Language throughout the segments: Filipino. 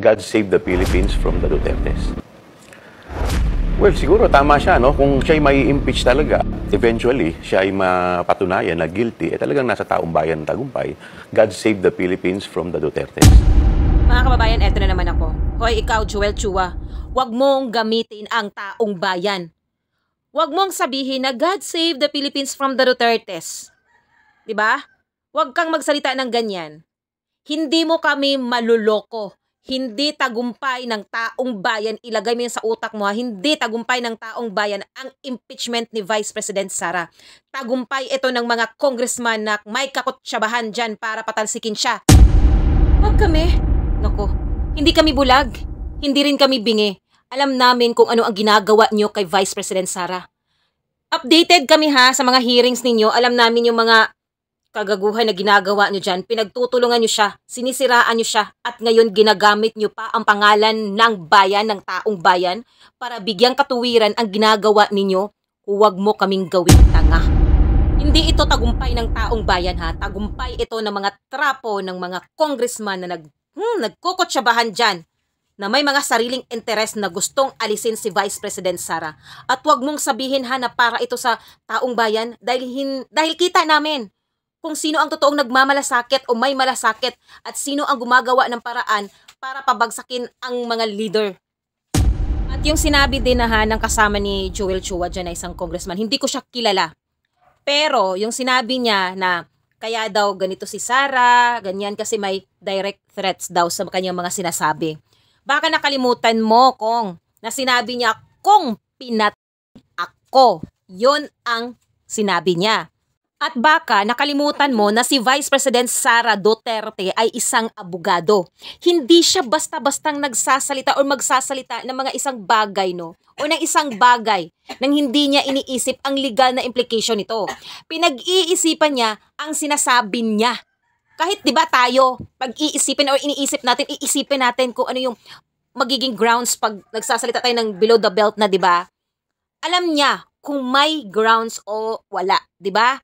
God save the Philippines from the Dutertes. Well, siguro tama siya, no? Kung siya ay may impeach talaga, eventually, siya ay mapatunayan na guilty, talagang nasa taong bayan ng tagumpay. God save the Philippines from the Dutertes. Mga kababayan, eto na naman ako. Hoy, ikaw, Joel Chua, huwag mong gamitin ang taong bayan. Huwag mong sabihin na God save the Philippines from the Dutertes. Diba? Huwag kang magsalita ng ganyan. Hindi mo kami maluloko. Hindi tagumpay ng taong bayan. Ilagay mo yun sa utak mo. Hindi tagumpay ng taong bayan ang impeachment ni Vice President Sara. Tagumpay ito ng mga congressman na may kakutsyabahan dyan para patalsikin siya. Huwag kami. Naku, hindi kami bulag. Hindi rin kami bingi. Alam namin kung ano ang ginagawa nyo kay Vice President Sara. Updated kami ha sa mga hearings ninyo. Alam namin yung mga kagaguhan na ginagawa nyo dyan. Pinagtutulungan nyo siya, sinisiraan nyo siya, at ngayon ginagamit nyo pa ang pangalan ng bayan, ng taong bayan, para bigyang katuwiran ang ginagawa ninyo. Huwag mo kaming gawing tanga. Hindi ito tagumpay ng taong bayan ha. Tagumpay ito ng mga trapo ng mga congressman na nagkukutsabahan dyan, na may mga sariling interes na gustong alisin si Vice President Sara. At huwag mong sabihin ha na para ito sa taong bayan dahil kita namin kung sino ang totoong nagmamalasakit o may malasakit at sino ang gumagawa ng paraan para pabagsakin ang mga leader. At yung sinabi din na ng kasama ni Joel Chua dyan na isang congressman, hindi ko siya kilala. Pero yung sinabi niya na kaya daw ganito si Sara, ganyan kasi may direct threats daw sa kanyang mga sinasabi. Baka nakalimutan mo kung na sinabi niya kung ako. Yun ang sinabi niya. At baka nakalimutan mo na si Vice President Sara Duterte ay isang abogado. Hindi siya basta-bastang nagsasalita o magsasalita ng mga isang bagay, no? O ng isang bagay nang hindi niya iniisip ang legal na implication nito. Pinag-iisipan niya ang sinasabi niya. Kahit 'di ba tayo, pag-iisipin o iniisip natin, iisipin natin kung ano yung magiging grounds pag nagsasalita tayo ng below the belt na 'di ba? Alam niya kung may grounds o wala, 'di ba?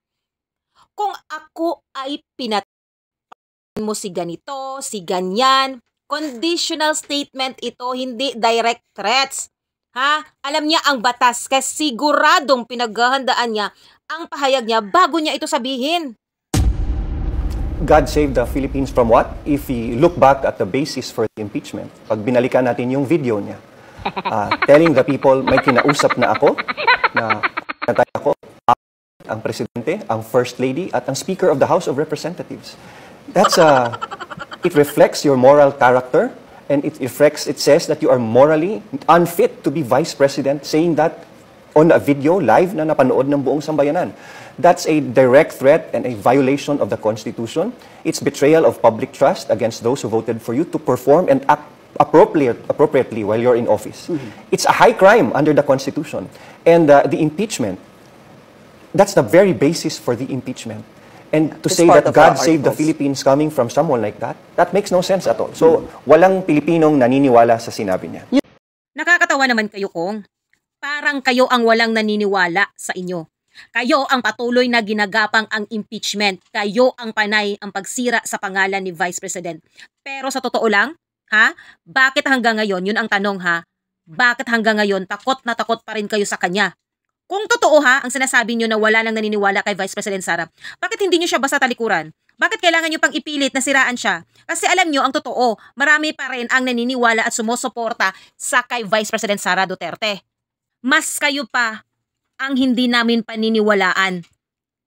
Kung ako ay pinatayin mo si ganito, si ganyan, conditional statement ito, hindi direct threats. Ha? Alam niya ang batas kasi siguradong pinaghahandaan niya ang pahayag niya bago niya ito sabihin. God save the Philippines from what? If we look back at the basis for the impeachment, pag binalikan natin yung video niya, telling the people, may kinausap na ako, na natay ako, ang presidente, ang first lady, at ang speaker of the House of Representatives. That's it reflects your moral character, and it says that you are morally unfit to be vice president, saying that on a video live na napanood ng buong sambayanan. That's a direct threat and a violation of the Constitution. It's betrayal of public trust against those who voted for you to perform and act appropriately while you're in office. It's a high crime under the Constitution. And the impeachment, that's the very basis for the impeachment. And to say that God save the Philippines coming from someone like that, that makes no sense at all. So, walang Pilipinong naniniwala sa sinabi niya. Nakakatawa naman kayo kung parang kayo ang walang naniniwala sa inyo. Kayo ang patuloy na ginagapang ang impeachment. Kayo ang panay ang pagsira sa pangalan ni Vice President. Pero sa totoo lang, bakit hanggang ngayon, yun ang tanong bakit hanggang ngayon takot na takot pa rin kayo sa kanya? Kung totoo ang sinasabi nyo na wala nang naniniwala kay Vice President Sara, bakit hindi nyo siya basta talikuran? Bakit kailangan nyo pang ipilit na siraan siya? Kasi alam nyo, ang totoo, marami pa rin ang naniniwala at sumusuporta sa kay Vice President Sara Duterte. Mas kayo pa ang hindi namin paniniwalaan.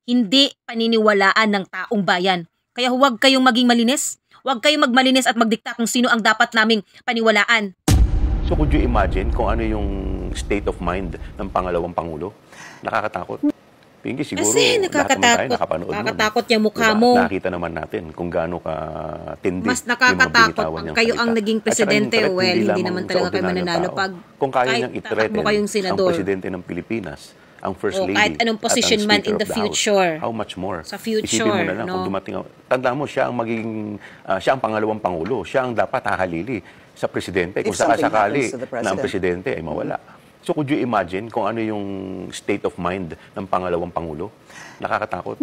Hindi paniniwalaan ng taong bayan. Kaya huwag kayong maging malinis. Huwag kayong magmalinis at magdikta kung sino ang dapat naming paniwalaan. So could you imagine kung ano yung state of mind ng pangalawang Pangulo? Nakakatakot. Pinky, siguro kasi nakakatakot yung mukha mo. Nakita naman natin kung gaano ka-tindi. Mas nakakatakot pag kayo ang naging presidente. Well, hindi naman talaga kayo mananalo. Pag kung kaya niyang i-threaten ang presidente ng Pilipinas, ang first lady, kahit anong position man in the future. How much more? Sa future, isipin mo na lang kung dumating. Tanda mo, siya ang pangalawang Pangulo. Siya ang dapat hahalili sa presidente kung sakali na ang presidente ay mawala. So could you imagine kung ano yung state of mind ng pangalawang Pangulo? Nakakatakot.